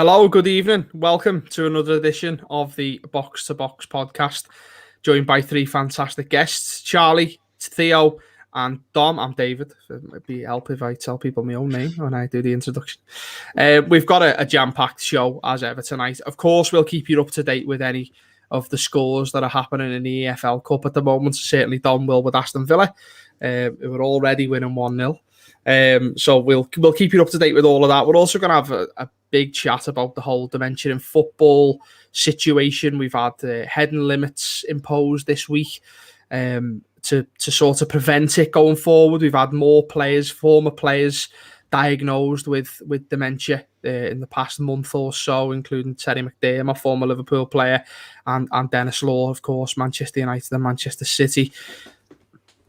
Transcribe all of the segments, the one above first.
Hello, good evening. Welcome to another edition of the Box to Box podcast, joined by three fantastic guests: Charlie, Theo, and Dom. I'm David. It might be help if I tell people my own name when I do the introduction. We've got a jam-packed show as ever tonight. Of course, we'll keep you up to date with any of the scores that are happening in the EFL Cup at the moment. Certainly, Dom will with Aston Villa. We're already winning 1-0. So we'll keep you up to date with all of that. We're also going to have a big chat about the whole Dementia in football situation. We've had heading limits imposed this week to sort of prevent it going forward. We've had more players, former players, diagnosed with dementia in the past month or so, including Terry McDermott, former Liverpool player, and Dennis Law, of course, Manchester United and Manchester City.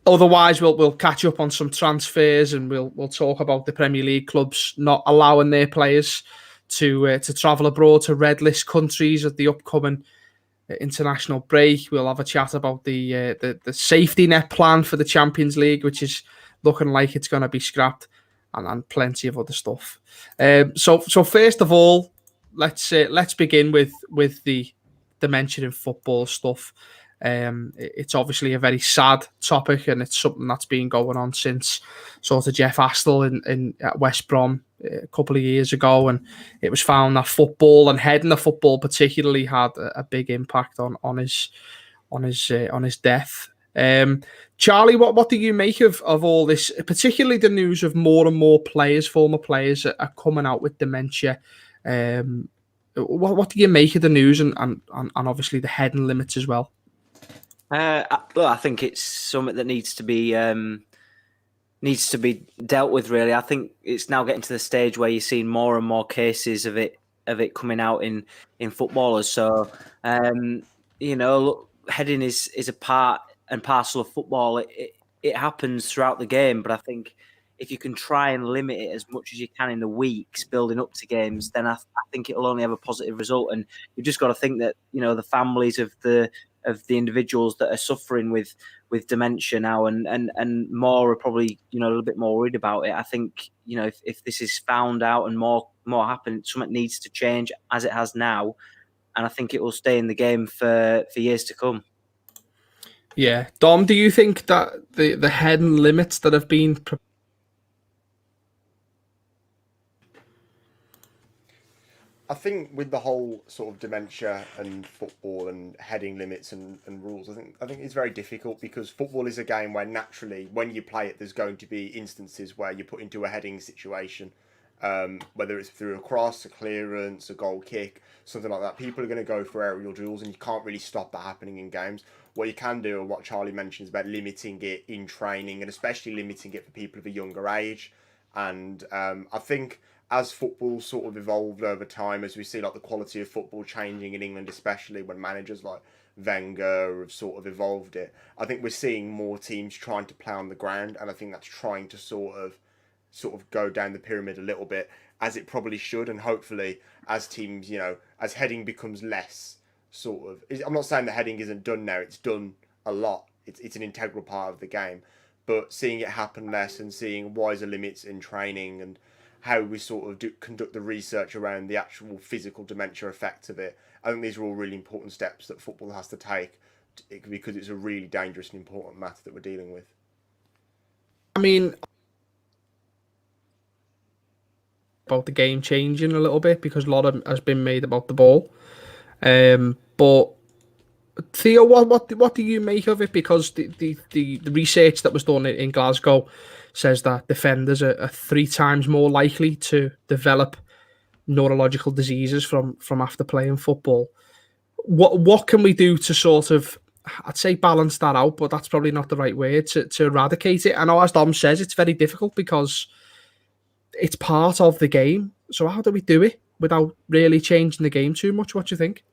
Otherwise, we'll catch up on some transfers, and we'll talk about the Premier League clubs not allowing their players to travel abroad to red list countries at the upcoming international break. We'll have a chat about the safety net plan for the Champions League, which is looking like it's going to be scrapped, and plenty of other stuff. So first of all, let's begin with the dementia in football stuff. It's obviously a very sad topic, and it's something that's been going on since sort of Jeff Astle in at West Brom a couple of years ago, and it was found that football and heading the football particularly had a big impact on his death. Charlie, what do you make of all this, particularly the news of more and more players, former players, are coming out with dementia? What do you make of the news and obviously the heading limits as well? Well, I think it's something that needs to be dealt with. Really, I think it's now getting to the stage where you're seeing more and more cases of it coming out in footballers. So, look, heading is a part and parcel of football. It happens throughout the game, but I think if you can try and limit it as much as you can in the weeks building up to games, then I think it'll only have a positive result. And you've just got to think that the families of the individuals that are suffering with dementia now and more are probably a little bit more worried about it. I think if this is found out and more happen, something needs to change as it has now, and I think it will stay in the game for years to come. Yeah, Dom, do you think that the heading limits that have been I think with the whole sort of dementia and football and heading limits and rules, I think it's very difficult because football is a game where naturally when you play it, there's going to be instances where you're put into a heading situation, whether it's through a cross, a clearance, a goal kick, something like that. People are going to go for aerial duels, and you can't really stop that happening in games. What you can do, and what Charlie mentions about limiting it in training, and especially limiting it for people of a younger age. And I think as football sort of evolved over time, as we see like the quality of football changing in England, especially when managers like Wenger have sort of evolved it, I think we're seeing more teams trying to play on the ground, and I think that's trying to sort of go down the pyramid a little bit, as it probably should. And hopefully as teams, as heading becomes less sort of, I'm not saying that heading isn't done now, it's done a lot, it's an integral part of the game, but seeing it happen less and seeing wiser limits in training and how we sort of conduct the research around the actual physical dementia effects of it, I think these are all really important steps that football has to take, because it's a really dangerous and important matter that we're dealing with. I mean, about the game changing a little bit because a lot of has been made about the ball. But Theo, what do you make of it? Because the research that was done in Glasgow says that defenders are 3 times more likely to develop neurological diseases from after playing football. What can we do to sort of, I'd say, balance that out, but that's probably not the right way to eradicate it. I know, as Dom says, it's very difficult because it's part of the game. So how do we do it without really changing the game too much? What do you think?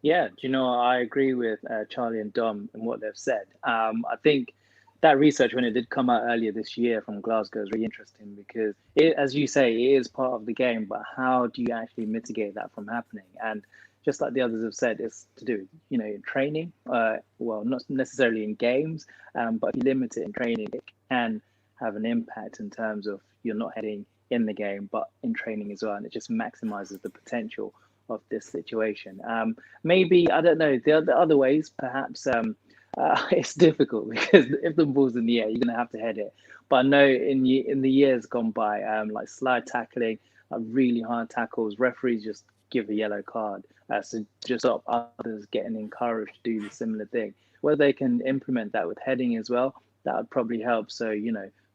Yeah, I agree with Charlie and Dom and what they've said. I think that research, when it did come out earlier this year from Glasgow, is really interesting because, as you say, it is part of the game, but how do you actually mitigate that from happening? And just like the others have said, it's to do, in training, well, not necessarily in games, but if you limit it in training, it can have an impact in terms of you're not heading in the game, but in training as well, and it just maximizes the potential of this situation. Maybe, I don't know, the other ways, perhaps it's difficult because if the ball's in the air, you're going to have to head it. But I know in the years gone by, like slide tackling, really hard tackles, referees just give a yellow card. So just stop others getting encouraged to do the similar thing. Whether they can implement that with heading as well, that would probably help. So,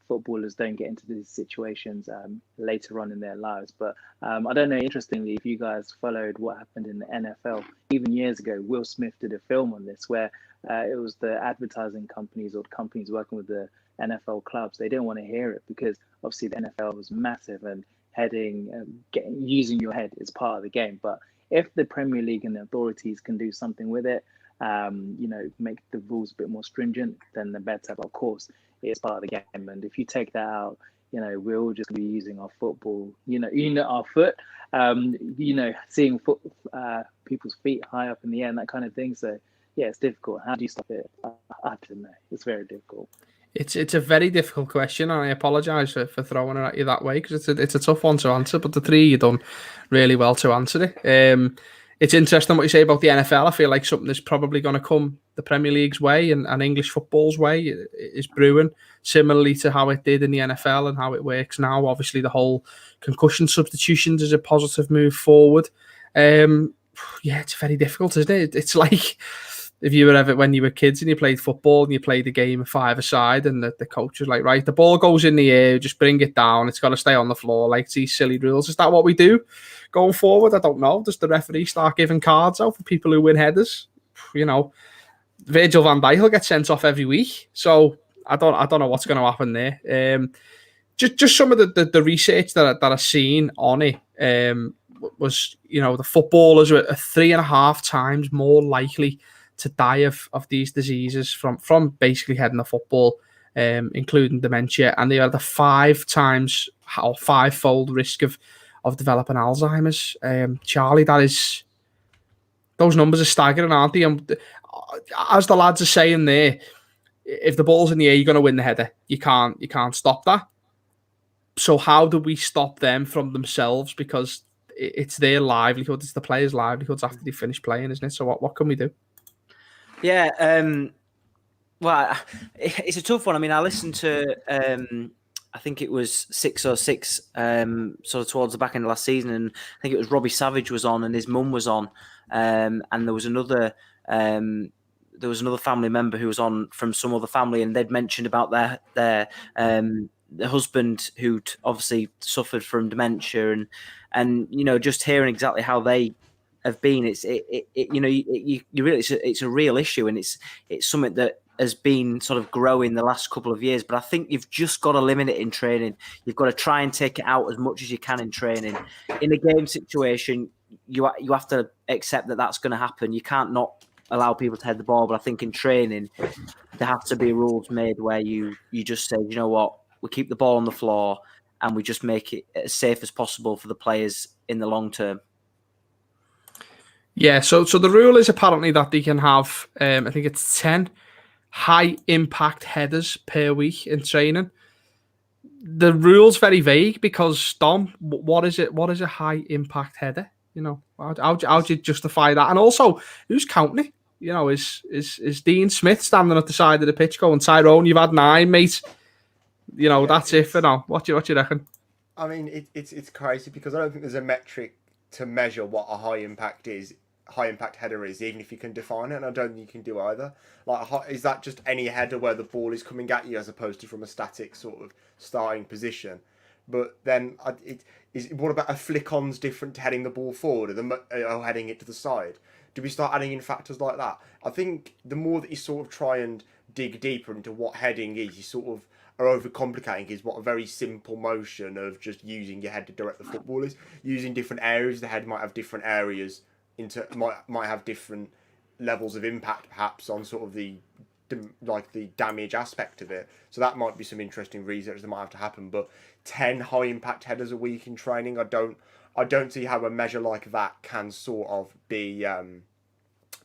footballers don't get into these situations later on in their lives. But I don't know, interestingly, if you guys followed what happened in the NFL, even years ago, Will Smith did a film on this where it was the advertising companies or companies working with the NFL clubs. They didn't want to hear it because obviously the NFL was massive and heading, using your head is part of the game. But if the Premier League and the authorities can do something with it, make the rules a bit more stringent, then the better. But of course, it's part of the game. And if you take that out, we're all just going to be using our football, our foot, seeing people's feet high up in the air and that kind of thing. So, yeah, it's difficult. How do you stop it? I don't know. It's very difficult. It's a very difficult question, and I apologise for throwing it at you that way because it's a tough one to answer. But the three you done really well to answer it. It's interesting what you say about the NFL. I feel like something that's probably going to come the Premier League's way and English football's way is brewing, similarly to how it did in the NFL and how it works now. Obviously, the whole concussion substitutions is a positive move forward. It's very difficult, isn't it? It's like if you were ever, when you were kids and you played football and you played the game of five-a-side and the coach was like, right, the ball goes in the air, just bring it down. It's got to stay on the floor, like these silly rules. Is that what we do going forward? I don't know. Does the referee start giving cards out for people who win headers? Virgil van Dijk will get sent off every week. So I don't know what's going to happen there. Just some of the research that I've seen on it was, the footballers were 3.5 times more likely to die of these diseases from basically heading the football, including dementia, and they had a 5-fold risk of developing Alzheimer's. Charlie, those numbers are staggering, aren't they? And as the lads are saying there, if the ball's in the air, you're going to win the header. You can't stop that. So how do we stop them from themselves? Because it's their livelihood, it's the players' livelihoods after they finish playing, isn't it? So what can we do? Yeah, well, it's a tough one. I mean, I listened to, I think it was 606, sort of towards the back end of last season, and I think it was Robbie Savage was on, and his mum was on, and there was another family member who was on from some other family, and they'd mentioned about their husband who'd obviously suffered from dementia, and just hearing exactly how they have been, it's a real issue, and it's something that has been sort of growing the last couple of years. But I think you've just got to limit it in training. You've got to try and take it out as much as you can in training. In a game situation, you have to accept that that's going to happen. You can't not allow people to head the ball. But I think in training, there have to be rules made where you just say, you know what, we keep the ball on the floor and we just make it as safe as possible for the players in the long term. Yeah, so the rule is apparently that they can have, I think it's 10 high impact headers per week in training. The rule's very vague because, Dom, what is it? What is a high impact header? How do you justify that? And also, who's counting it? Is Dean Smith standing at the side of the pitch going, Tyrone, you've had 9, mate. That's it for now. What do you reckon? I mean, it's crazy because I don't think there's a metric to measure what a high impact header is, even if you can define it, and I don't think you can do either. Like, is that just any header where the ball is coming at you as opposed to from a static sort of starting position? But then, what about a flick-on's different to heading the ball forward or heading it to the side? Do we start adding in factors like that? I think the more that you sort of try and dig deeper into what heading is, you sort of are overcomplicating is what a very simple motion of just using your head to direct the football is. Using different areas, the head might have different areas, might have different levels of impact perhaps on sort of the damage aspect of it. So that might be some interesting research that might have to happen. But 10 high impact headers a week in training, I don't see how a measure like that can sort of be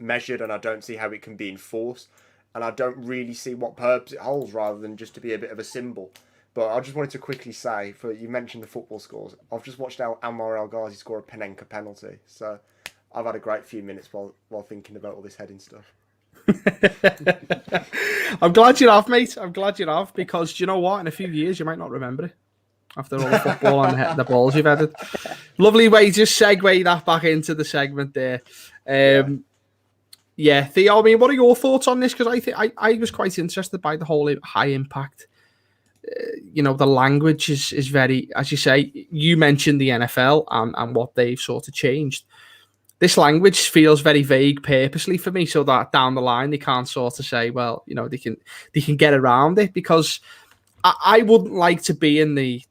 measured, and I don't see how it can be enforced, and I don't really see what purpose it holds rather than just to be a bit of a symbol. But I just wanted to quickly say, you mentioned the football scores. I've just watched Anwar El Ghazi score a Panenka penalty, so I've had a great few minutes while thinking about all this heading stuff. I'm glad you have, mate. I'm glad you have, because do you know what? In a few years, you might not remember it after all the football and the balls you've headed. Lovely way to segue that back into the segment there. Yeah, Theo, I mean, what are your thoughts on this? Because I was quite interested by the whole high impact. The language is very, as you say, you mentioned the NFL and what they've sort of changed. This language feels very vague purposely for me, so that down the line they can't sort of say, well, they can get around it, because I wouldn't like to be in the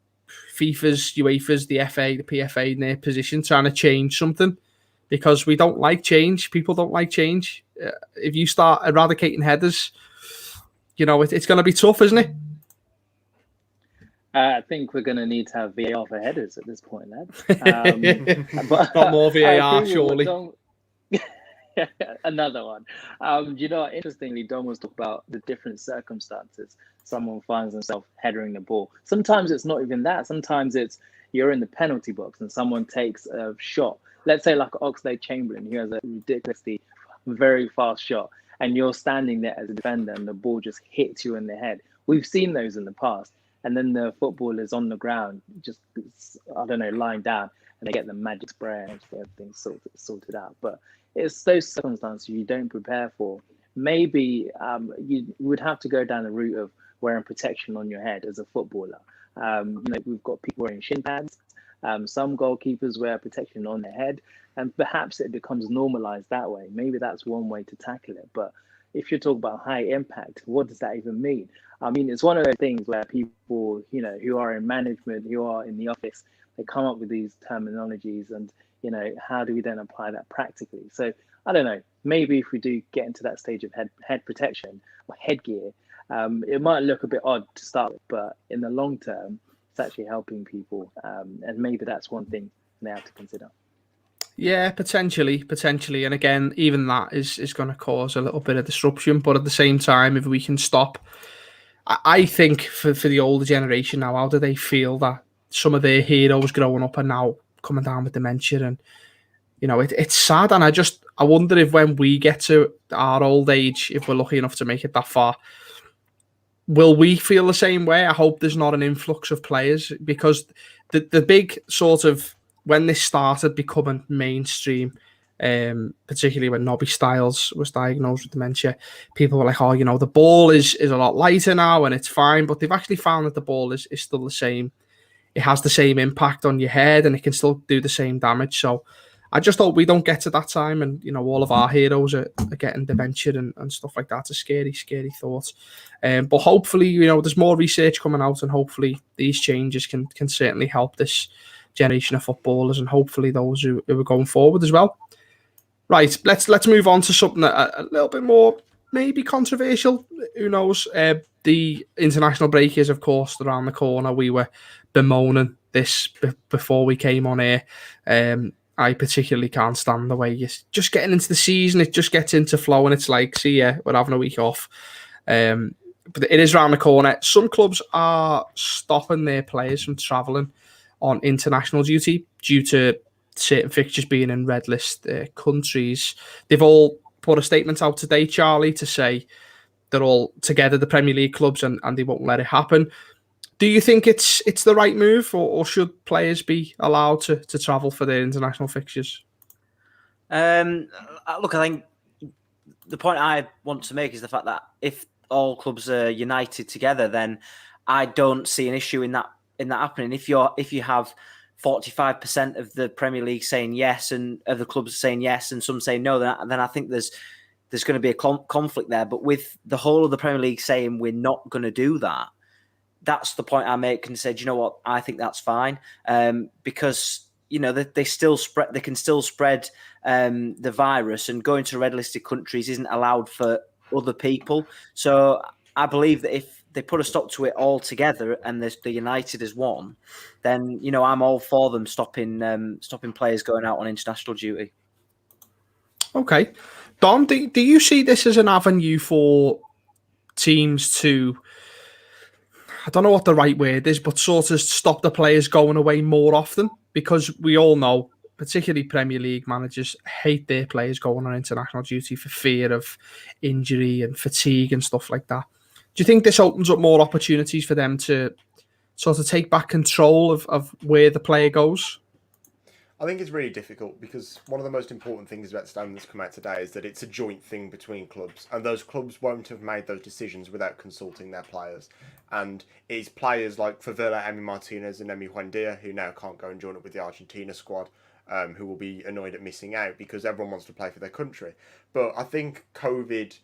FIFA's, UEFA's, the FA, the PFA in their position trying to change something, because we don't like change. People don't like change. If you start eradicating headers, it's going to be tough, isn't it? I think we're going to need to have VAR for headers at this point, lad. But not more VAR, surely. Another one. Interestingly, Dom was talking about the different circumstances someone finds themselves headering the ball. Sometimes it's not even that. Sometimes it's you're in the penalty box and someone takes a shot. Let's say like Oxlade-Chamberlain, who has a ridiculously very fast shot, and you're standing there as a defender and the ball just hits you in the head. We've seen those in the past. And then the football is on the ground, just, lying down, and they get the magic spray and everything sorted out. But it's those circumstances you don't prepare for. Maybe you would have to go down the route of wearing protection on your head as a footballer. We've got people wearing shin pads. Some goalkeepers wear protection on their head, and perhaps it becomes normalized that way. Maybe that's one way to tackle it. But if you're talking about high impact, what does that even mean? I mean, it's one of those things where people, who are in management, who are in the office, they come up with these terminologies, and, how do we then apply that practically? So I don't know, maybe if we do get into that stage of head protection or headgear, it might look a bit odd to start with, but in the long term, it's actually helping people. And maybe that's one thing they have to consider. Yeah, potentially. And again, even that is going to cause a little bit of disruption. But at the same time, if we can stop, I think for the older generation now, how do they feel that some of their heroes growing up are now coming down with dementia? And, it's sad. And I wonder if when we get to our old age, if we're lucky enough to make it that far, will we feel the same way? I hope there's not an influx of players, because the big sort of, when this started becoming mainstream, particularly when Nobby Stiles was diagnosed with dementia, people were like, oh, the ball is a lot lighter now and it's fine. But they've actually found that the ball is still the same. It has the same impact on your head and it can still do the same damage. So I just hope we don't get to that time and, all of our heroes are getting dementia and stuff like that. It's a scary, scary thought. But hopefully, there's more research coming out, and hopefully these changes can certainly help this generation of footballers, and hopefully those who are going forward as well. Right, let's move on to something a little bit more maybe controversial. Who knows? The international break is, of course, around the corner. We were bemoaning this before we came on air. I particularly can't stand the way you're just getting into the season. It just gets into flow, and it's like, see ya, we're having a week off. But it is around the corner. Some clubs are stopping their players from travelling on international duty due to certain fixtures being in red list countries. They've all put a statement out today, Charlie, to say they're all together, the Premier League clubs, and they won't let it happen. Do you think it's the right move, or should players be allowed to travel for their international fixtures? Look, I think the point I want to make is the fact that if all clubs are united together, then I don't see an issue in that happening. If you have 45% of the Premier League saying yes and of the clubs saying yes and some saying no, then I think there's going to be a conflict there. But with the whole of the Premier League saying we're not going to do that, that's the point I make and say, do you know what? I think that's fine, because they still spread. They can still spread the virus, and going to red listed countries isn't allowed for other people. So I believe that if they put a stop to it all together and they're united as one, then I'm all for them stopping players going out on international duty. Okay, Dom, do you see this as an avenue for teams to, I don't know what the right word is, but sort of stop the players going away more often, because we all know, particularly Premier League managers, hate their players going on international duty for fear of injury and fatigue and stuff like that. Do you think this opens up more opportunities for them to sort of take back control of where the player goes? I think it's really difficult because one of the most important things about the statement that's come out today is that it's a joint thing between clubs, and those clubs won't have made those decisions without consulting their players. And it's players like, for Villa, Emi Martinez and Emi Buendia, who now can't go and join up with the Argentina squad, who will be annoyed at missing out because everyone wants to play for their country. But I think COVID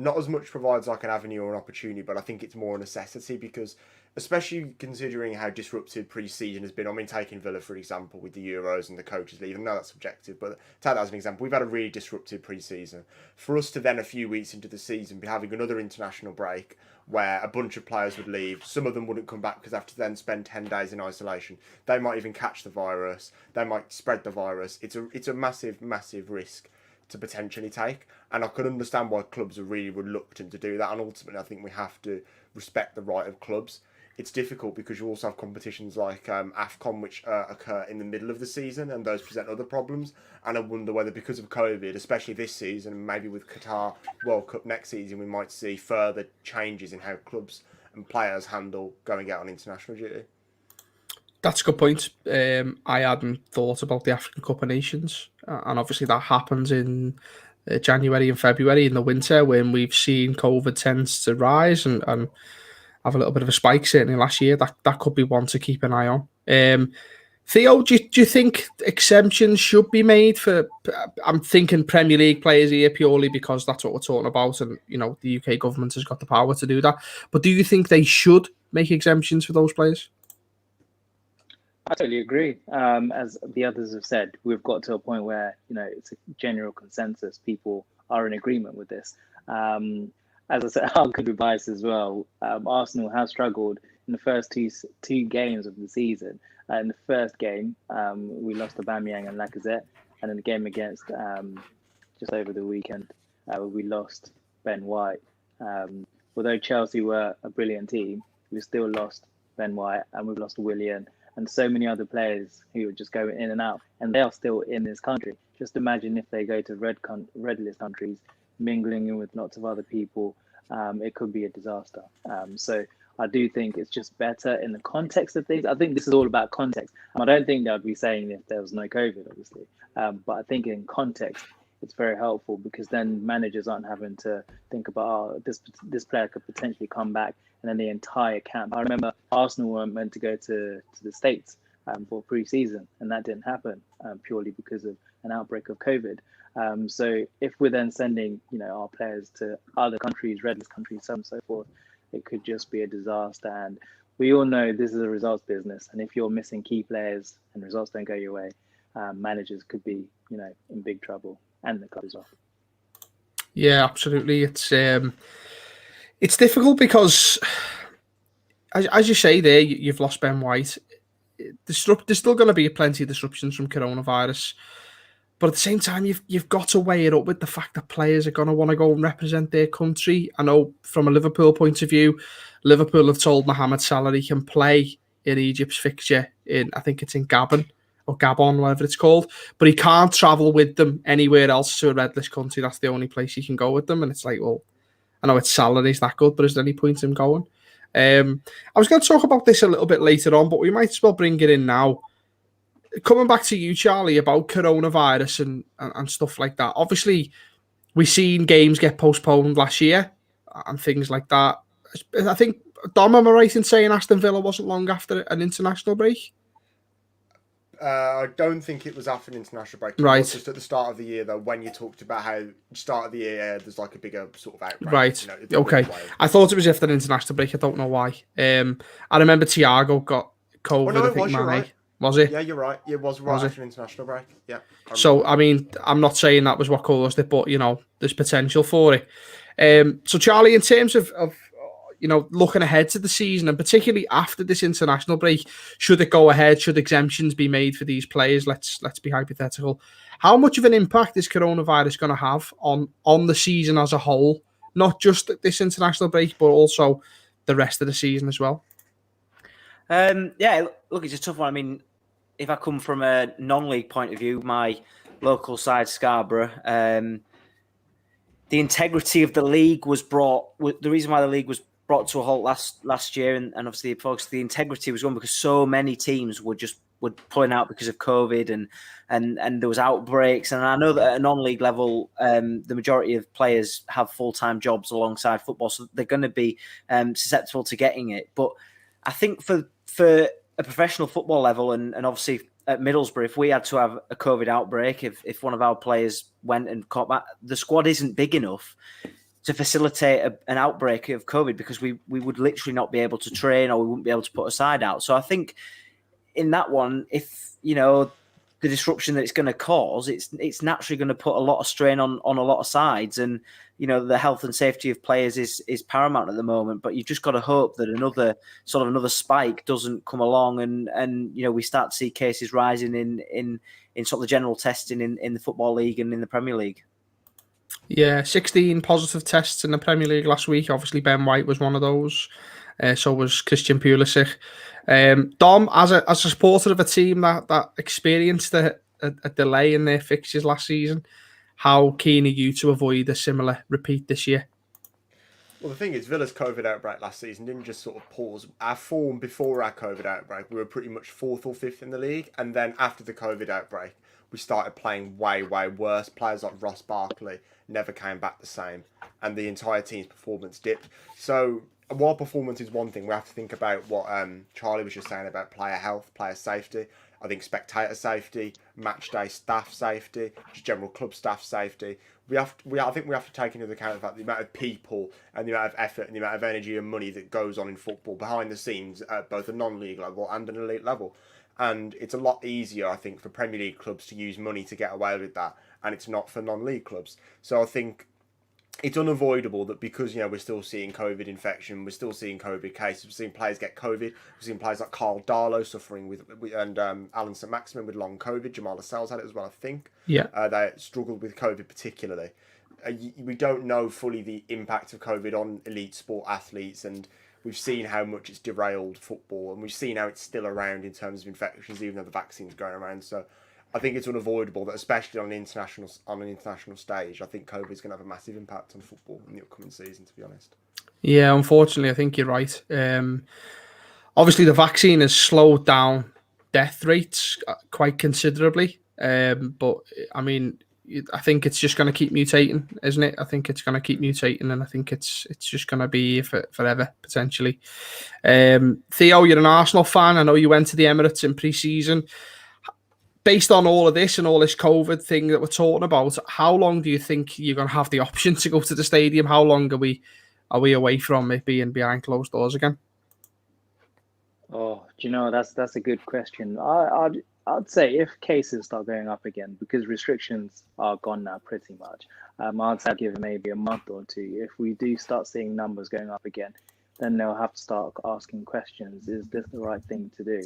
not as much provides like an avenue or an opportunity, but I think it's more a necessity because, especially considering how disrupted pre-season has been. I mean, taking Villa, for example, with the Euros and the coaches leave, I know that's subjective, but take that as an example. We've had a really disrupted pre-season. For us to then, a few weeks into the season, be having another international break where a bunch of players would leave, some of them wouldn't come back because they have to then spend 10 days in isolation. They might even catch the virus. They might spread the virus. It's a massive, massive risk to potentially take, and I could understand why clubs are really reluctant to do that, and ultimately I think we have to respect the right of clubs. It's difficult because you also have competitions like AFCON, which occur in the middle of the season, and those present other problems, and I wonder whether because of COVID, especially this season, and maybe with Qatar World Cup next season, we might see further changes in how clubs and players handle going out on international duty. That's a good point. I hadn't thought about the African Cup of Nations, and obviously that happens in January and February in the winter when we've seen COVID tends to rise and have a little bit of a spike. Certainly last year, that could be one to keep an eye on. Theo, do you think exemptions should be made for? I'm thinking Premier League players here purely because that's what we're talking about, and the UK government has got the power to do that. But do you think they should make exemptions for those players? I totally agree. As the others have said, we've got to a point where it's a general consensus. People are in agreement with this. As I said, I'll be biased as well. Arsenal have struggled in the first two games of the season. In the first game, we lost to Aubameyang and Lacazette, and in the game against just over the weekend, we lost Ben White. Although Chelsea were a brilliant team, we still lost Ben White, and we've lost Willian and so many other players who are just going in and out, and they are still in this country. Just imagine if they go to red list countries, mingling in with lots of other people, it could be a disaster. So I do think it's just better in the context of things. I think this is all about context. I don't think they would be saying if there was no COVID, obviously. But I think in context, it's very helpful because then managers aren't having to think about, this player could potentially come back, and then the entire camp. I remember Arsenal were meant to go to the States for pre-season, and that didn't happen purely because of an outbreak of COVID. So if we're then sending, our players to other countries, red list countries, so on and so forth, it could just be a disaster. And we all know this is a results business, and if you're missing key players and results don't go your way, managers could be, in big trouble, and the club as well. Yeah, absolutely. It's difficult because, as you say there, you've lost Ben White. There's still going to be plenty of disruptions from coronavirus, but at the same time, you've got to weigh it up with the fact that players are going to want to go and represent their country. I know from a Liverpool point of view, Liverpool have told Mohamed Salah he can play in Egypt's fixture I think it's in Gabon, whatever it's called, but he can't travel with them anywhere else to a red list country. That's the only place he can go with them, and it's like, well, I know its salary is that good, but is there any point in going? I was going to talk about this a little bit later on, but we might as well bring it in now. Coming back to you, Charlie, about coronavirus and stuff like that. Obviously, we've seen games get postponed last year and things like that. I think, Dom, am I right in saying Aston Villa wasn't long after an international break? I don't think it was after an international break. Right. It was just at the start of the year, though, when you talked about how start of the year there's like a bigger sort of outbreak. Right. Okay. I thought it was after an international break. I don't know why. I remember Thiago got COVID. No, it was, you're right. Was it? Yeah, you're right. It was right after an international break. Yeah. So, I mean, I'm not saying that was what caused it, but, there's potential for it. So, Charlie, in terms of looking ahead to the season, and particularly after this international break, should it go ahead? Should exemptions be made for these players? Let's be hypothetical. How much of an impact is coronavirus going to have on the season as a whole? Not just this international break, but also the rest of the season as well. Yeah, look, it's a tough one. I mean, if I come from a non-league point of view, my local side, Scarborough, the integrity of the league was brought. The reason why the league was brought to a halt last year, and obviously, folks, the integrity was gone because so many teams were pulling out because of COVID, and there was outbreaks. And I know that at a non-league level, the majority of players have full-time jobs alongside football, so they're going to be susceptible to getting it. But I think for a professional football level, and obviously at Middlesbrough, if we had to have a COVID outbreak, if one of our players went and caught that, the squad isn't big enough to facilitate an outbreak of COVID because we would literally not be able to train, or we wouldn't be able to put a side out. So I think in that one, if the disruption that it's going to cause, it's naturally going to put a lot of strain on a lot of sides, and the health and safety of players is paramount at the moment. But you've just got to hope that another spike doesn't come along, and we start to see cases rising in sort of the general testing in the Football League and in the Premier League. Yeah, 16 positive tests in the Premier League last week. Obviously, Ben White was one of those. So was Christian Pulisic. Dom, as a supporter of a team that experienced a delay in their fixtures last season, how keen are you to avoid a similar repeat this year? Well, the thing is, Villa's COVID outbreak last season didn't just sort of pause. Our form before our COVID outbreak, we were pretty much 4th or 5th in the league. And then after the COVID outbreak, we started playing way, way worse. Players like Ross Barkley never came back the same. And the entire team's performance dipped. So while performance is one thing, we have to think about what Charlie was just saying about player health, player safety. I think spectator safety, match day staff safety, just general club staff safety. I think we have to take into account the amount of people and the amount of effort and the amount of energy and money that goes on in football behind the scenes at both a non-league level and an elite level. And it's a lot easier, I think, for Premier League clubs to use money to get away with that, and it's not for non-league clubs. So I think it's unavoidable that because we're still seeing COVID infection, we're still seeing COVID cases, we're seeing players get COVID, we're seeing players like Carl Darlow suffering and Alan St Maximin with long COVID. Jamal Lascelles had it as well, I think. Yeah, they struggled with COVID particularly. We don't know fully the impact of COVID on elite sport athletes, and we've seen how much it's derailed football, and we've seen how it's still around in terms of infections, even though the vaccine's going around. So I think it's unavoidable that, especially on an international stage, I think COVID is going to have a massive impact on football in the upcoming season, to be honest. Yeah, unfortunately, I think you're right. Obviously, the vaccine has slowed down death rates quite considerably. But I mean, I think it's just going to keep mutating, isn't it? I think it's going to keep mutating, and I think it's just going to be forever, potentially. Theo, you're an Arsenal fan. I know you went to the Emirates in pre-season. Based on all of this and all this COVID thing that we're talking about, how long do you think you're going to have the option to go to the stadium? How long are we away from it being behind closed doors again? Oh, do you know, that's a good question. I'd say if cases start going up again, because restrictions are gone now pretty much, I'd say give it maybe a month or two. If we do start seeing numbers going up again, then they'll have to start asking questions. Is this the right thing to do?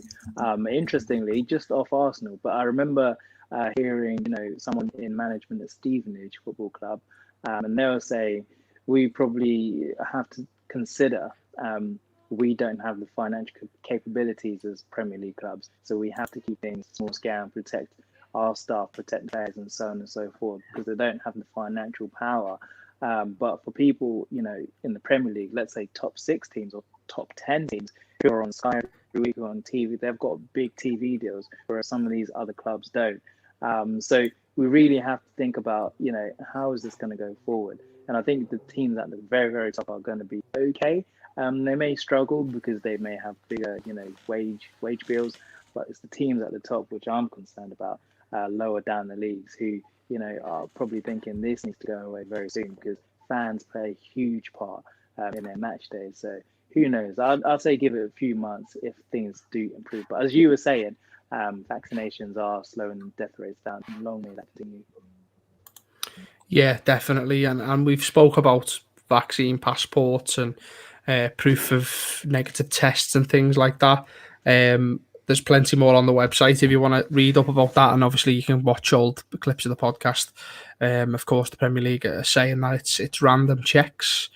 Interestingly, just off Arsenal, but I remember hearing, someone in management at Stevenage Football Club, and they were saying, we probably have to consider we don't have the financial capabilities as Premier League clubs, so we have to keep things small scale and protect our staff, protect players, and so on and so forth, because they don't have the financial power. But for people, in the Premier League, let's say top 6 teams or top 10 teams who are on Sky every week or on TV, they've got big TV deals, whereas some of these other clubs don't. So we really have to think about, how is this going to go forward? And I think the teams at the very, very top are going to be okay. They may struggle because they may have bigger, wage bills, but it's the teams at the top which I'm concerned about, lower down the leagues, who are probably thinking this needs to go away very soon, because fans play a huge part in their match days. So who knows? I'd say give it a few months if things do improve. But as you were saying, vaccinations are slowing death rates down. Long may that continue. Yeah, definitely. And we've spoke about vaccine passports and proof of negative tests and things like that. There's plenty more on the website if you want to read up about that, and obviously you can watch old clips of the podcast. Of course, the Premier League are saying that it's random checks.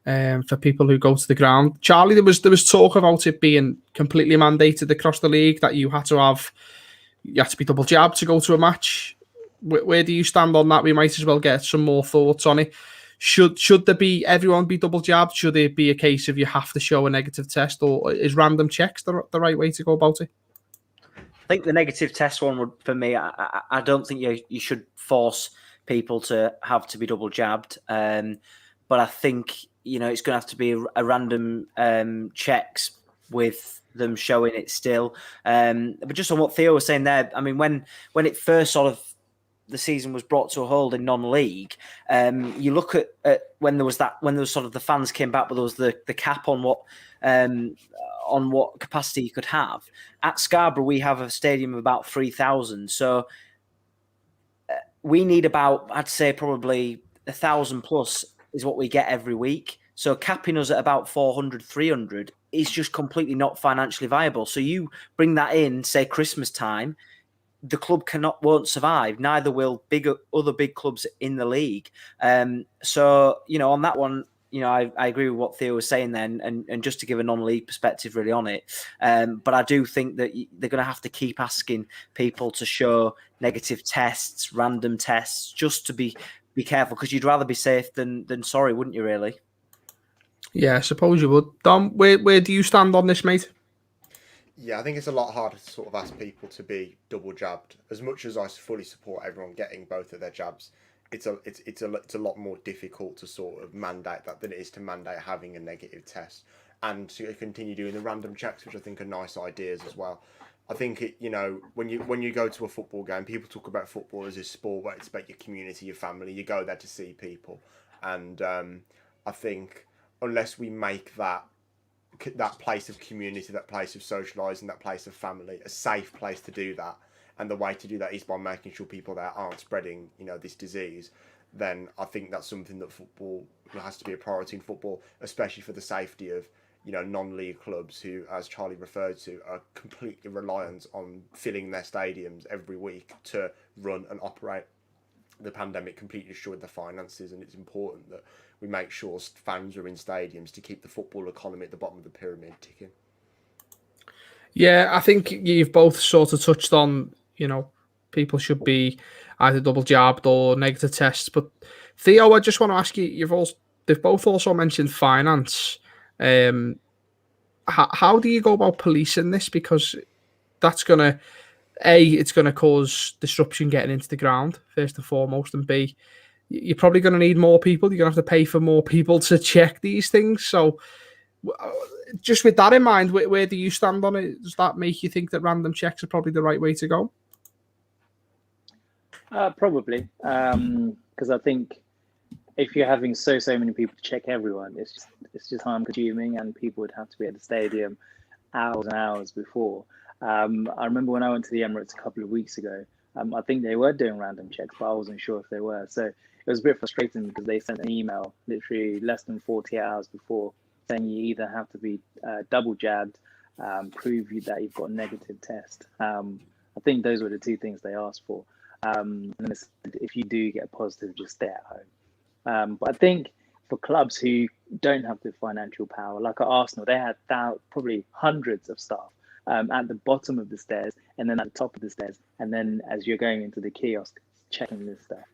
for people who go to the ground. Charlie, there was talk about it being completely mandated across the league that you had to be double jabbed to go to a match. Where do you stand on that? We might as well get some more thoughts on it. Should everyone be double jabbed? Should it be a case of you have to show a negative test, or is random checks the right way to go about it? I think the negative test one would, for me, I don't think you should force people to have to be double jabbed. But I think, it's going to have to be a random checks with them showing it still. But just on what Theo was saying there, I mean, when it first sort of the season was brought to a hold in non-league, you look at when there was sort of the fans came back, but there was the cap on what capacity you could have. At Scarborough, we have a stadium of about 3,000. So we need about, I'd say probably 1,000 plus is what we get every week. So capping us at about 400, 300 is just completely not financially viable. So you bring that in, say Christmas time, the club won't survive. Neither will other big clubs in the league. So, on that one, I agree with what Theo was saying then, and just to give a non-league perspective really on it. But I do think that they're going to have to keep asking people to show negative tests, random tests, just to be careful, because you'd rather be safe than sorry, wouldn't you, really? Yeah, I suppose you would. Dom, where do you stand on this, mate? Yeah, I think it's a lot harder to sort of ask people to be double jabbed. As much as I fully support everyone getting both of their jabs, it's a lot more difficult to sort of mandate that than it is to mandate having a negative test, and to continue doing the random checks, which I think are nice ideas as well. I think when you go to a football game, people talk about football as a sport where it's about your community, your family. You go there to see people, and I think unless we make that place of community, that place of socialising, that place of family, a safe place to do that, and the way to do that is by making sure people there aren't spreading, this disease, then I think that's something that football has to be a priority in football, especially for the safety of, non-league clubs who, as Charlie referred to, are completely reliant on filling their stadiums every week to run and operate. The pandemic completely destroyed the finances, and it's important that we make sure fans are in stadiums to keep the football economy at the bottom of the pyramid ticking. Yeah, I think you've both sort of touched on, people should be either double jabbed or negative tests. But Theo, I just want to ask you, they've both also mentioned finance. How do you go about policing this? Because that's it's going to cause disruption getting into the ground, first and foremost, and B, you're probably going to need more people. You're going to have to pay for more people to check these things. So just with that in mind, where do you stand on it? Does that make you think that random checks are probably the right way to go? Probably, because I think if you're having so many people to check everyone, it's just time consuming, and people would have to be at the stadium hours and hours before. I remember when I went to the Emirates a couple of weeks ago, I think they were doing random checks, but I wasn't sure if they were. So it was a bit frustrating because they sent an email literally less than 48 hours before saying you either have to be double jabbed, prove that you've got a negative test. I think those were the two things they asked for. And if you do get positive, just stay at home. But I think for clubs who don't have the financial power, like at Arsenal, they had probably hundreds of staff at the bottom of the stairs and then at the top of the stairs. And then as you're going into the kiosk, checking this stuff.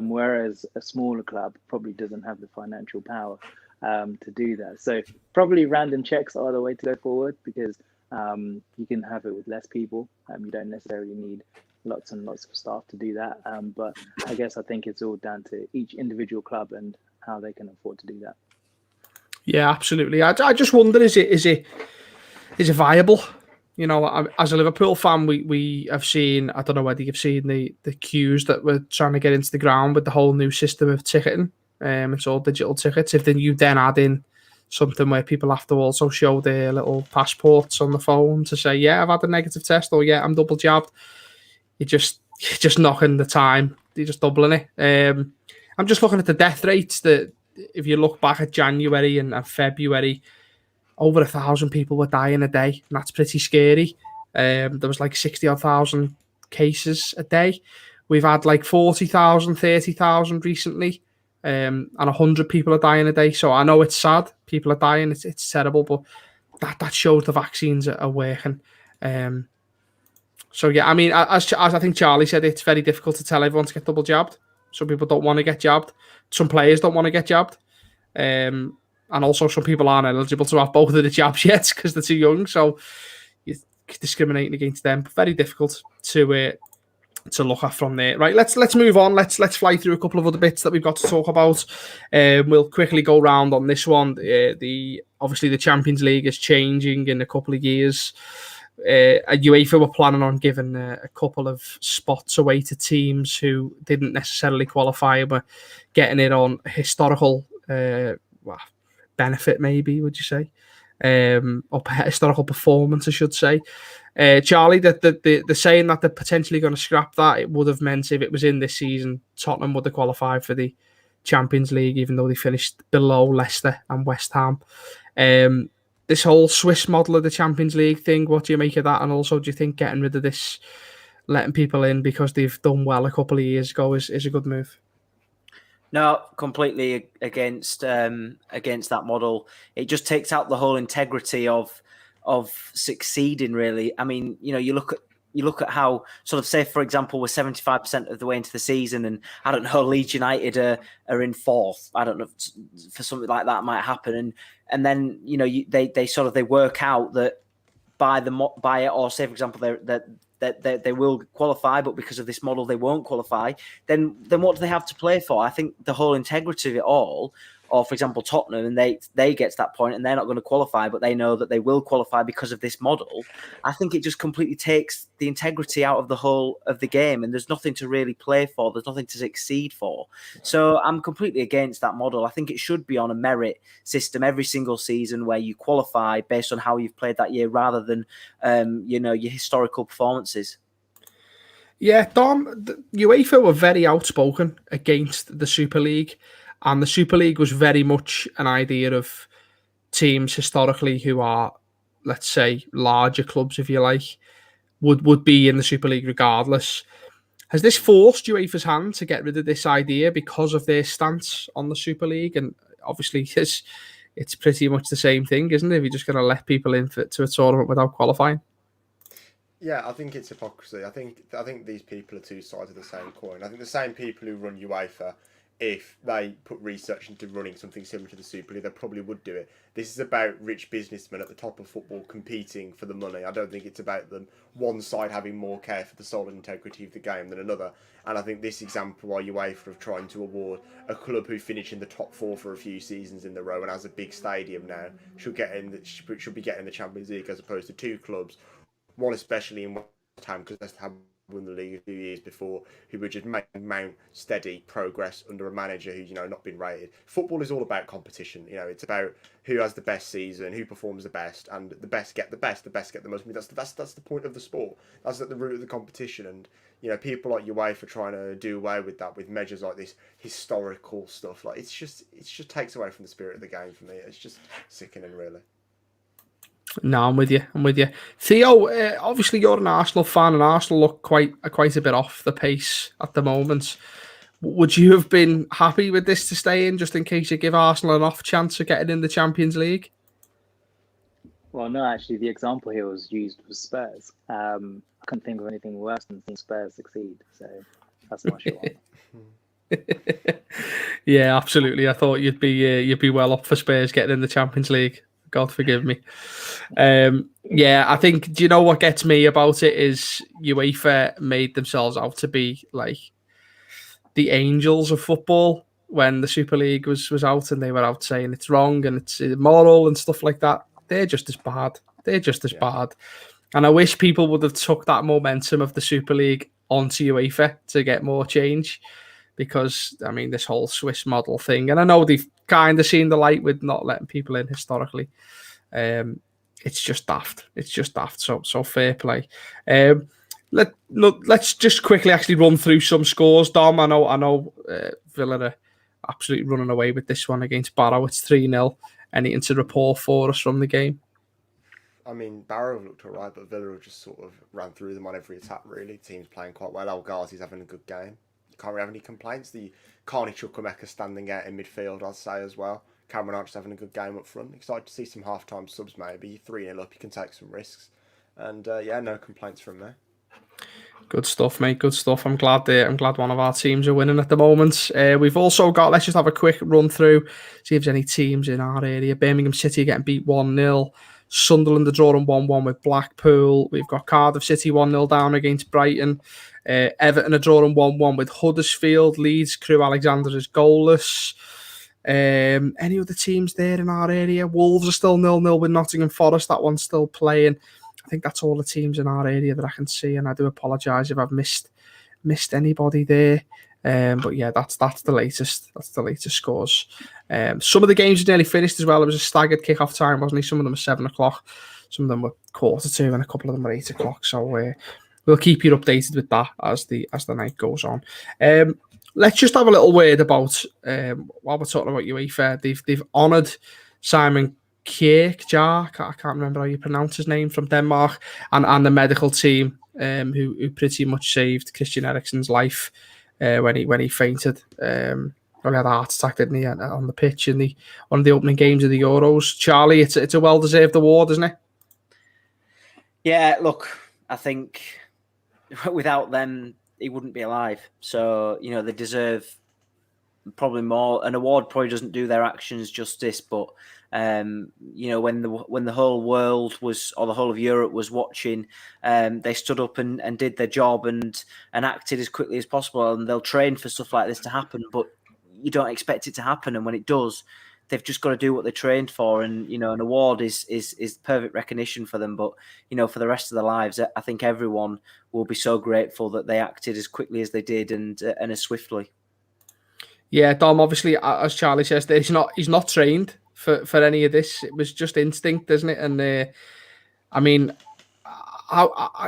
Whereas a smaller club probably doesn't have the financial power to do that. So probably random checks are the way to go forward, because you can have it with less people. You don't necessarily need lots and lots of staff to do that. But I think it's all down to each individual club and how they can afford to do that. Yeah, absolutely. I just wonder, is it viable? As a Liverpool fan, we have seen, I don't know whether you've seen the queues that we're trying to get into the ground with the whole new system of ticketing. It's all digital tickets. If then you add in something where people have to also show their little passports on the phone to say, yeah, I've had a negative test, or yeah, I'm double jabbed. You're just knocking the time. You're just doubling it. I'm just looking at the death rates that if you look back at January and February, over 1,000 people were dying a day, and that's pretty scary. There was like 60,000 cases a day. We've had like 40,000, 30,000 recently. and 100 people are dying a day. So I know it's sad. People are dying. It's terrible, but that shows the vaccines are working. So yeah, I mean, as I think Charlie said, it's very difficult to tell everyone to get double jabbed. Some people don't want to get jabbed. Some players don't want to get jabbed. And also some people aren't eligible to have both of the jabs yet because they're too young. So you're discriminating against them. Very difficult to look at from there. Right, let's move on. Let's fly through a couple of other bits that we've got to talk about. We'll quickly go round on this one. Obviously the Champions League is changing in a couple of years. UEFA were planning on giving a couple of spots away to teams who didn't necessarily qualify, but getting it on historical benefit, maybe, would you say? Or historical performance, I should say. Charlie, the saying that they're potentially going to scrap that, it would have meant if it was in this season, Tottenham would have qualified for the Champions League, even though they finished below Leicester and West Ham. This whole Swiss model of the Champions League thing, what do you make of that? And also, do you think getting rid of this, letting people in because they've done well a couple of years ago is a good move? No, completely against that model. It just takes out the whole integrity of succeeding, really. I mean, you look at how, sort of, say, for example, we're 75% of the way into the season, and I don't know, Leeds United are in fourth. I don't know, for something like that might happen, and then they work out that by it, or say, for example, they will qualify, but because of this model they won't qualify. Then what do they have to play for? I think the whole integrity of it all. Or, for example, Tottenham, and they get to that point and they're not going to qualify, but they know that they will qualify because of this model. I think it just completely takes the integrity out of the whole of the game, and there's nothing to really play for. There's nothing to succeed for. So I'm completely against that model. I think it should be on a merit system every single season where you qualify based on how you've played that year rather than, your historical performances. Yeah, Dom, UEFA were very outspoken against the Super League. And the Super League was very much an idea of teams historically who are, let's say, larger clubs, if you like, would be in the Super League regardless. Has this forced UEFA's hand to get rid of this idea because of their stance on the Super League? And obviously, it's pretty much the same thing, isn't it? If you're just going to let people in to a tournament without qualifying. Yeah, I think it's hypocrisy. I think these people are two sides of the same coin. I think the same people who run UEFA, if they put research into running something similar to the Super League, they probably would do it. This is about rich businessmen at the top of football competing for the money. I don't think it's about them, one side having more care for the soul and integrity of the game than another. And I think this example why UEFA of trying to award a club who finished in the top four for a few seasons in the row and has a big stadium now should be getting the Champions League, as opposed to two clubs, one especially in West Ham, because West Ham won the league a few years before, who were just making mount steady progress under a manager who's not been rated. Football is all about competition. It's about who has the best season, who performs the best, and the best get the best get the most. I mean, that's the point of the sport. That's at the root of the competition. And people like UEFA trying to do away with that with measures like this historical stuff. Like it just takes away from the spirit of the game for me. It's just sickening, really. No, I'm with you. Theo, obviously you're an Arsenal fan, and Arsenal look quite a bit off the pace at the moment. Would you have been happy with this to stay in, just in case you give Arsenal an off chance of getting in the Champions League? Well, no, actually, the example here was used with Spurs. I couldn't think of anything worse than seeing Spurs succeed. So that's my short one. Yeah, absolutely. I thought you'd be well up for Spurs getting in the Champions League. God forgive me. Yeah, I think, do you know what gets me about it is UEFA made themselves out to be like the angels of football when the Super League was out, and they were out saying it's wrong and it's immoral and stuff like that. They're just as bad. Bad. And I wish people would have took that momentum of the Super League onto UEFA to get more change. Because, I mean, this whole Swiss model thing, and I know they've kind of seen the light with not letting people in historically. It's just daft. So fair play. Let's just quickly actually run through some scores, Dom. I know Villa are absolutely running away with this one against Barrow. It's 3-0. Anything to report for us from the game? I mean, Barrow looked all right, but Villa just sort of ran through them on every attack, really. Team's playing quite well. El Ghazi's having a good game. can't really have any complaints. The Carney Chukwuemeka standing out in midfield, I'd say as well. Cameron Archer's having a good game up front. Excited to see some half-time subs maybe. 3-0 up, you can take some risks. And no complaints from me. Good stuff, mate. Good stuff. I'm glad one of our teams are winning at the moment. We've also got, let's just have a quick run through, see if there's any teams in our area. Birmingham City getting beat 1-0. Sunderland are drawing 1-1 with Blackpool. We've got Cardiff City 1-0 down against Brighton. Everton are drawing 1-1 with Huddersfield. Leeds Crew Alexander is goalless. Any other teams there in our area? Wolves are still 0-0 with Nottingham Forest. That one's still playing. I think that's all the teams in our area that I can see, and I do apologise if I've missed anybody there. But yeah, that's the latest. That's the latest scores. Some of the games are nearly finished as well. It was a staggered kick-off time, wasn't it? Some of them were 7:00, some of them were 1:45, and a couple of them were 8:00. So we'll keep you updated with that as the night goes on. Let's just have a little word about while we're talking about UEFA. They've honoured Simon Kierkegaard, I can't remember how you pronounce his name, from Denmark, and the medical team who pretty much saved Christian Eriksen's life when he fainted. He had a heart attack, didn't he, on the pitch in one of the opening games of the Euros. Charlie, it's a well-deserved award, isn't it? Yeah, look, I think without them, he wouldn't be alive. So, they deserve probably more. An award probably doesn't do their actions justice, but when the whole world was, or the whole of Europe was watching, they stood up and did their job and acted as quickly as possible. And they'll train for stuff like this to happen, but you don't expect it to happen. And when it does, they've just got to do what they trained for. And an award is perfect recognition for them. But for the rest of their lives, I think everyone will be so grateful that they acted as quickly as they did and as swiftly. Yeah, Dom, obviously, as Charlie says, he's not trained for any of this. It was just instinct, isn't it? And I mean,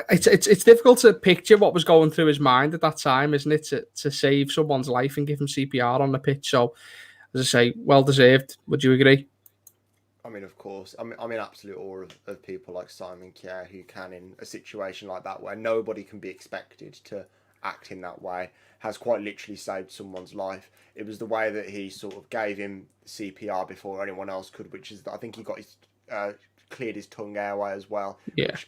it's difficult to picture what was going through his mind at that time, isn't it? To save someone's life and give him CPR on the pitch. So, as I say, well deserved. Would you agree? I mean, of course. I'm in absolute awe of people like Simon Kjær who can, in a situation like that where nobody can be expected to act in that way, has quite literally saved someone's life. It was the way that he sort of gave him CPR before anyone else could, which is, I think he got his cleared his tongue airway as well, which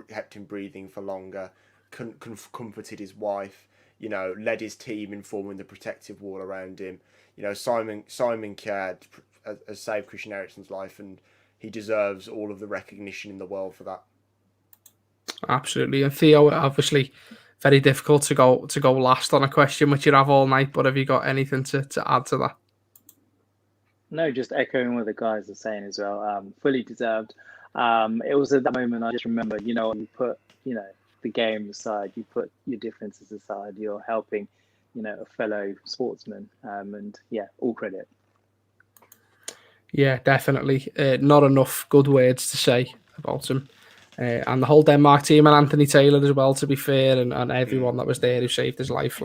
kept him breathing for longer, comforted his wife, led his team in forming the protective wall around him. Simon Kjær has saved Christian Eriksen's life, and he deserves all of the recognition in the world for that. Absolutely. And Theo, obviously, very difficult to go last on a question which you have all night, but have you got anything to add to that? No, just echoing what the guys are saying as well. Fully deserved. It was at that moment I just remember, you put, the game aside, you put your differences aside, you're helping, a fellow sportsman. And yeah, all credit. Yeah, definitely. Not enough good words to say about him. And the whole Denmark team and Anthony Taylor as well, to be fair, and everyone that was there who saved his life.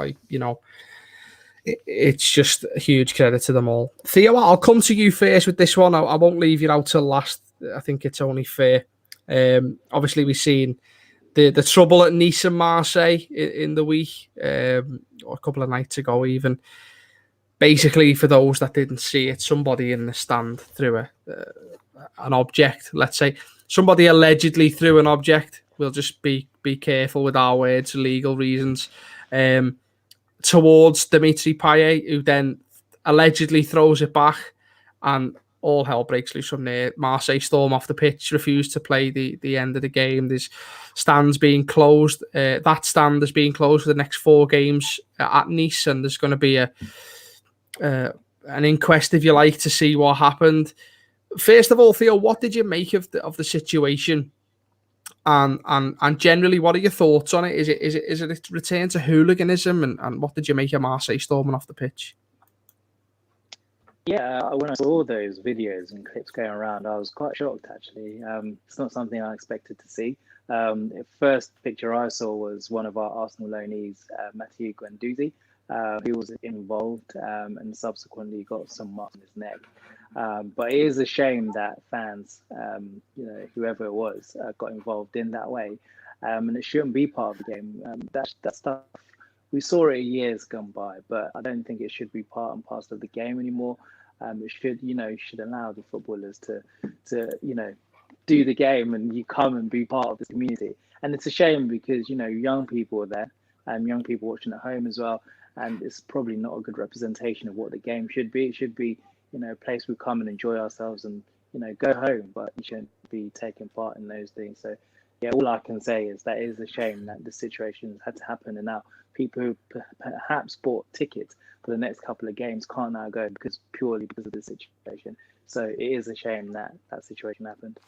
It's just a huge credit to them all. Theo, I'll come to you first with this one. I won't leave you out till last. I think it's only fair. Obviously, we've seen the trouble at Nice and Marseille in the week, or a couple of nights ago even. Basically, for those that didn't see it, somebody in the stand threw an object, let's say. Somebody allegedly threw an object. We'll just be careful with our words for legal reasons. Towards Dimitri Payet, who then allegedly throws it back, and all hell breaks loose from there. Marseille storm off the pitch, refuse to play the end of the game. There's stands being closed. That stand is being closed for the next 4 games at Nice, and there's going to be an inquest, if you like, to see what happened. First of all, Theo, what did you make of the situation? And generally, what are your thoughts on it? Is it a return to hooliganism? And what did you make of Marseille storming off the pitch? Yeah, when I saw those videos and clips going around, I was quite shocked, actually. It's not something I expected to see. The first picture I saw was one of our Arsenal loanees, Mathieu Guendouzi, who was involved and subsequently got some marks on his neck. But it is a shame that fans, whoever it was, got involved in that way. And it shouldn't be part of the game. That stuff we saw it years gone by, but I don't think it should be part and parcel of the game anymore. It should, should allow the footballers to, do the game, and you come and be part of this community. And it's a shame because, young people are there, and young people watching at home as well. And it's probably not a good representation of what the game should be. It should be, a place we come and enjoy ourselves and, go home, but you shouldn't be taking part in those things. So, yeah, all I can say is that it is a shame that the situation had to happen. And now people who perhaps bought tickets for the next couple of games can't now go purely because of the situation. So it is a shame that that situation happened.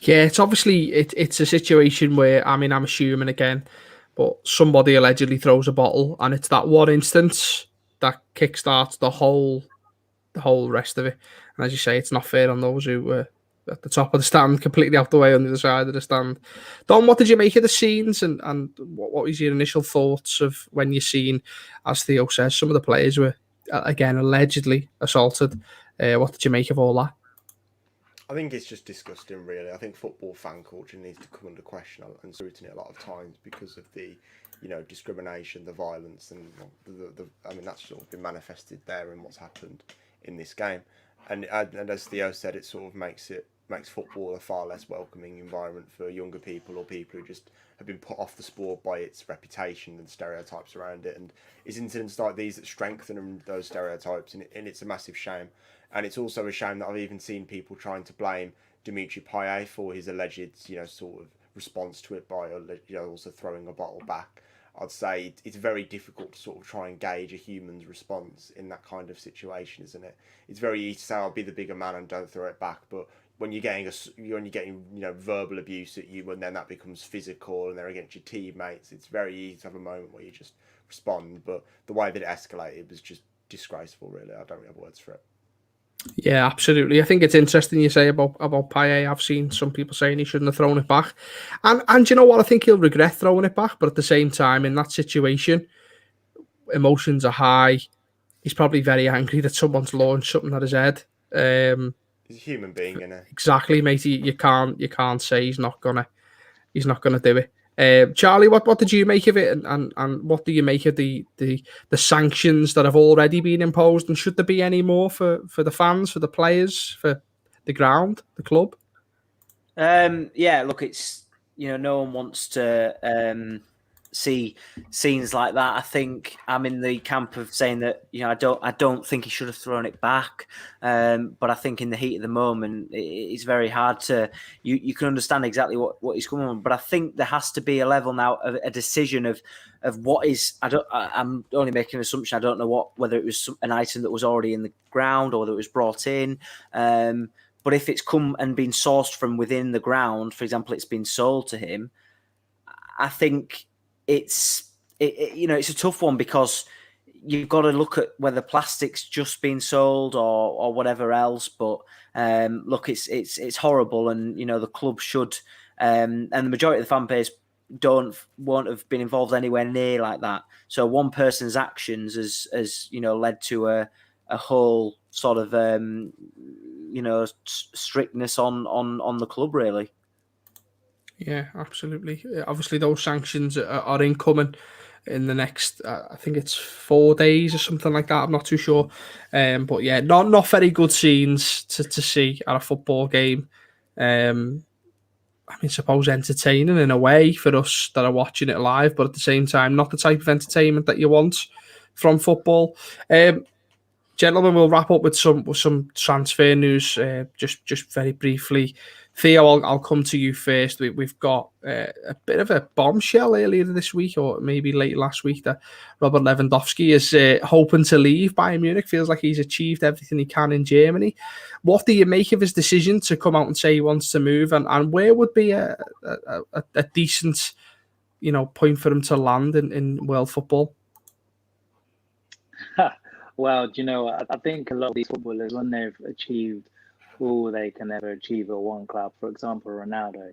Yeah, it's obviously it's a situation where, I mean, I'm assuming again, but somebody allegedly throws a bottle, and it's that one instance that kickstarts the whole rest of it. And as you say, it's not fair on those who were at the top of the stand, completely out the way on the other side of the stand. Don, what did you make of the scenes, and what was your initial thoughts of when you seen, as Theo says, some of the players were again allegedly assaulted? What did you make of all that? I think it's just disgusting, really. I think football fan culture needs to come under question and scrutiny a lot of times because of the, discrimination, the violence, and I mean, that's sort of been manifested there in what's happened in this game. And as Theo said, it sort of makes football a far less welcoming environment for younger people or people who just have been put off the sport by its reputation and stereotypes around it. And it's incidents like these that strengthen those stereotypes, and it's a massive shame. And it's also a shame that I've even seen people trying to blame Demetri Payet for his alleged, sort of response to it by, also throwing a bottle back. I'd say it's very difficult to sort of try and gauge a human's response in that kind of situation, isn't it? It's very easy to say, I'll be the bigger man and don't throw it back. But when you're getting verbal abuse at you, and then that becomes physical and they're against your teammates, it's very easy to have a moment where you just respond. But the way that it escalated was just disgraceful, really. I don't really have words for it. Yeah, absolutely. I think it's interesting you say about Payet. I've seen some people saying he shouldn't have thrown it back. And you know what? I think he'll regret throwing it back. But at the same time, in that situation, emotions are high. He's probably very angry that someone's launched something at his head. He's a human being, isn't he? Exactly, mate. You can't say he's not gonna do it. Charlie, what did you make of it, and what do you make of the sanctions that have already been imposed, and should there be any more for the fans, for the players, for the ground, the club? Yeah, look, it's no one wants to see scenes like that. I think I'm in the camp of saying that I don't think he should have thrown it back, but I think in the heat of the moment it's very hard to you can understand exactly what he's coming on. But I think there has to be a level now of a decision of what is I'm only making an assumption. I don't know whether it was an item that was already in the ground or that was brought in. But if it's come and been sourced from within the ground, for example, it's been sold to him, I think it's a tough one because you've got to look at whether plastic's just been sold or whatever else. But look, it's horrible, and the club should, and the majority of the fan base won't have been involved anywhere near like that. So one person's actions has led to a whole sort of strictness on the club, really. Yeah, absolutely. Obviously, those sanctions are incoming in the next, I think it's 4 days or something like that. I'm not too sure. But yeah, not very good scenes to see at a football game. I mean, suppose entertaining in a way for us that are watching it live, but at the same time, not the type of entertainment that you want from football. Gentlemen, we'll wrap up with some transfer news. Just very briefly, Theo, I'll come to you first. We've got a bit of a bombshell earlier this week, or maybe late last week, that Robert Lewandowski is hoping to leave Bayern Munich. Feels like he's achieved everything he can in Germany. What do you make of his decision to come out and say he wants to move, and where would be a decent, point for him to land in world football? Well, I think a lot of these footballers, when they've achieved all they can ever achieve at one club, for example, Ronaldo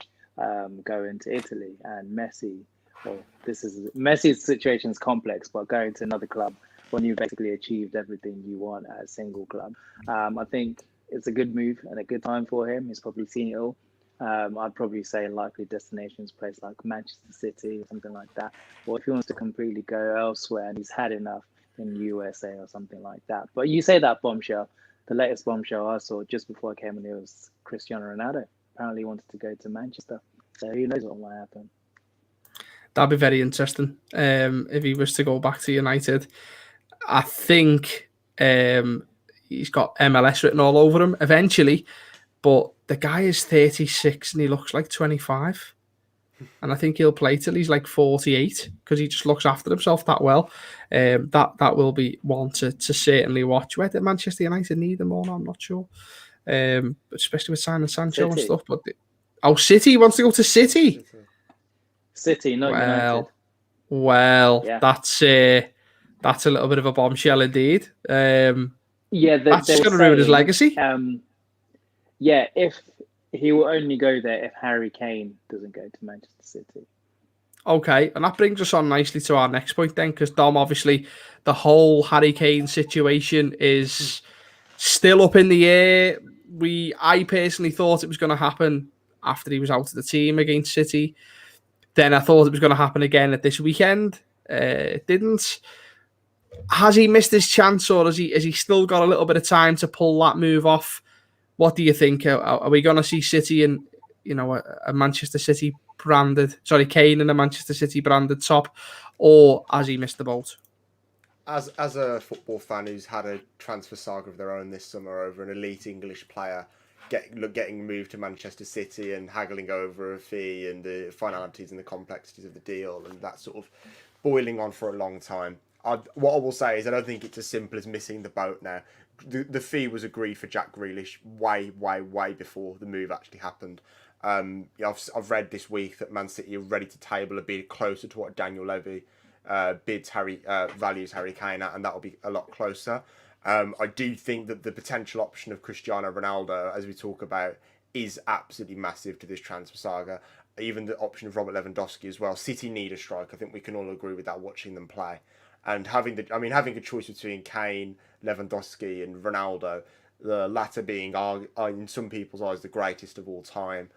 going to Italy, and Messi, well, Messi's situation is complex, but going to another club when you've basically achieved everything you want at a single club. I think it's a good move and a good time for him. He's probably seen it all. I'd probably say likely destinations place like Manchester City, something like that. Or if he wants to completely go elsewhere and he's had enough, in USA or something like that. But you say that bombshell. The latest bombshell I saw just before I came in, it was Cristiano Ronaldo. Apparently he wanted to go to Manchester. So who knows what might happen. That'd be very interesting if he was to go back to United. I think he's got MLS written all over him eventually, but the guy is 36 and he looks like 25. And I think he'll play till he's like 48 because he just looks after himself that well. That will be one to certainly watch. Whether Manchester United need him or not, I'm not sure. Especially with signing Sancho and stuff. But City, he wants to go to City. City, not United. Well, yeah. That's a little bit of a bombshell indeed. Yeah, that's just going to ruin his legacy. Yeah, if he will only go there if Harry Kane doesn't go to Manchester City. Okay, and that brings us on nicely to our next point then, because Dom, obviously, the whole Harry Kane situation is still up in the air. I personally thought it was going to happen after he was out of the team against City. Then I thought it was going to happen again at this weekend. It didn't. Has he missed his chance, or has he still got a little bit of time to pull that move off? What do you think? Are we going to see City in, a Manchester City branded, Kane in a Manchester City branded top, or has he missed the boat? As a football fan who's had a transfer saga of their own this summer over an elite English player getting moved to Manchester City and haggling over a fee and the finalities and the complexities of the deal and that sort of boiling on for a long time. What I will say is I don't think it's as simple as missing the boat now. The fee was agreed for Jack Grealish way before the move actually happened. I've read this week that Man City are ready to table a bid closer to what Daniel Levy values Harry Kane at, and that'll be a lot closer. I do think that the potential option of Cristiano Ronaldo, as we talk about, is absolutely massive to this transfer saga. Even the option of Robert Lewandowski as well. City need a striker. I think we can all agree with that watching them play. And having a choice between Kane, Lewandowski, and Ronaldo, the latter being, in some people's eyes, the greatest of all time.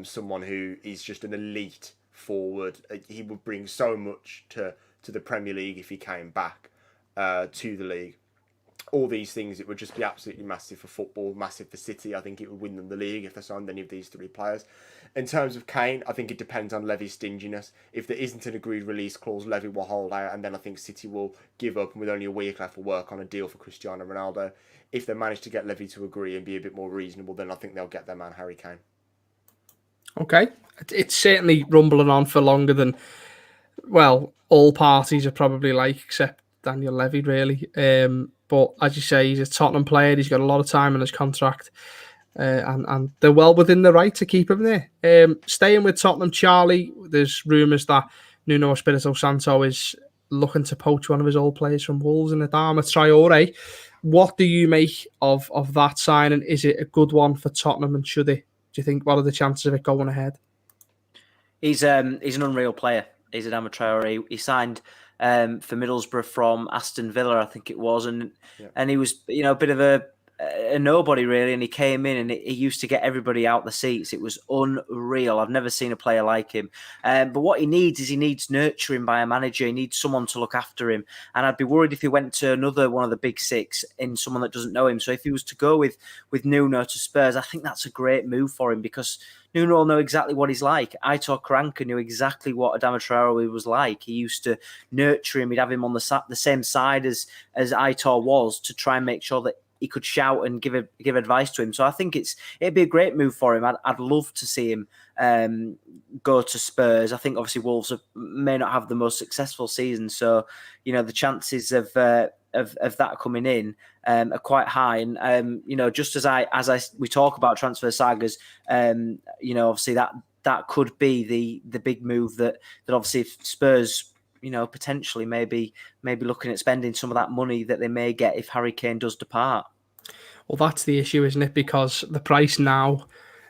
Someone who is just an elite forward. He would bring so much to the Premier League if he came back to the league. All these things, it would just be absolutely massive for football, massive for City. I think it would win them the league if they signed any of these three players. In terms of Kane, I think it depends on Levy's stinginess. If there isn't an agreed release clause, Levy will hold out, and then I think City will give up, and with only a week left, will work on a deal for Cristiano Ronaldo. If they manage to get Levy to agree and be a bit more reasonable, then I think they'll get their man Harry Kane. Okay. It's certainly rumbling on for longer than, all parties are probably like, except Daniel Levy, really. But as you say, he's a Tottenham player. He's got a lot of time in his contract. And they're well within the right to keep him there. Staying with Tottenham, Charlie, there's rumours that Nuno Espirito Santo is looking to poach one of his old players from Wolves in Adama Traore. What do you make of that signing? Is it a good one for Tottenham, and do you think, what are the chances of it going ahead? He's an unreal player. He's Adama Traore. He signed for Middlesbrough from Aston Villa, I think it was, and he was a bit of a nobody really, and he came in and he used to get everybody out the seats. It was unreal. I've never seen a player like him. But what he needs nurturing by a manager. He needs someone to look after him, and I'd be worried if he went to another one of the big six in someone that doesn't know him. So if he was to go with Nuno to Spurs, I think that's a great move for him, because Nuno will know exactly what he's like. Aitor Karanka knew exactly what Adama Traore was like. He used to nurture him. He'd have him on the same side as Aitor was, to try and make sure that he could shout and give advice to him. So I think it'd be a great move for him. I'd love to see him go to Spurs. I think obviously Wolves may not have the most successful season, so the chances of that coming in are quite high. And just as we talk about transfer sagas, obviously that could be the big move that obviously if Spurs potentially maybe looking at spending some of that money that they may get if Harry Kane does depart. Well, that's the issue, isn't it? Because the price now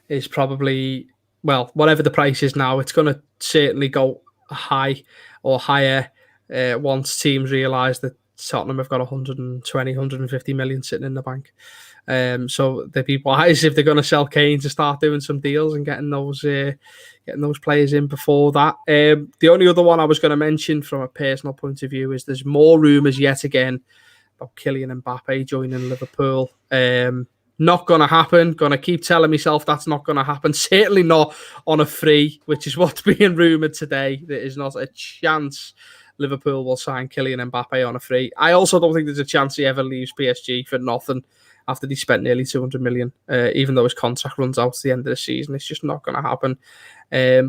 is probably, whatever the price is now, it's going to certainly go high or higher once teams realise that Tottenham have got 120, 150 million sitting in the bank. So they'd be wise if they're going to sell Kane to start doing some deals and getting those players in before that. The only other one I was going to mention from a personal point of view is there's more rumours yet again about Kylian Mbappe joining Liverpool. Not going to happen. Going to keep telling myself that's not going to happen. Certainly not on a free, which is what's being rumoured today. There is not a chance Liverpool will sign Kylian Mbappe on a free. I also don't think there's a chance he ever leaves PSG for nothing after he spent nearly 200 million, even though his contract runs out at the end of the season. It's just not going to happen.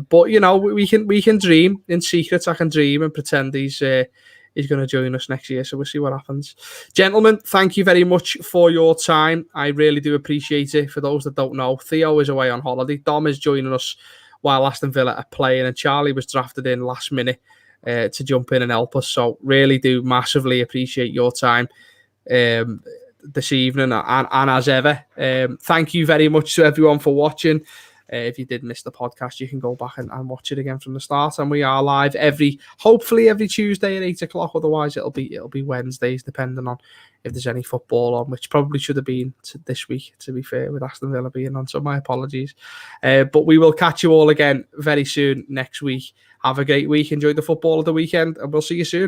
But, you know, we can dream in secret. I can dream and pretend he's going to join us next year. So we'll see what happens. Gentlemen, thank you very much for your time. I really do appreciate it. For those that don't know, Theo is away on holiday. Dom is joining us while Aston Villa are playing, and Charlie was drafted in last minute to jump in and help us. So really do massively appreciate your time this evening and as ever. Thank you very much to everyone for watching. If you did miss the podcast, you can go back and watch it again from the start. And we are live hopefully every Tuesday at 8 o'clock. Otherwise, it'll be Wednesdays, depending on if there's any football on, which probably should have been this week, to be fair, with Aston Villa being on. So my apologies. But we will catch you all again very soon next week. Have a great week. Enjoy the football of the weekend, and we'll see you soon.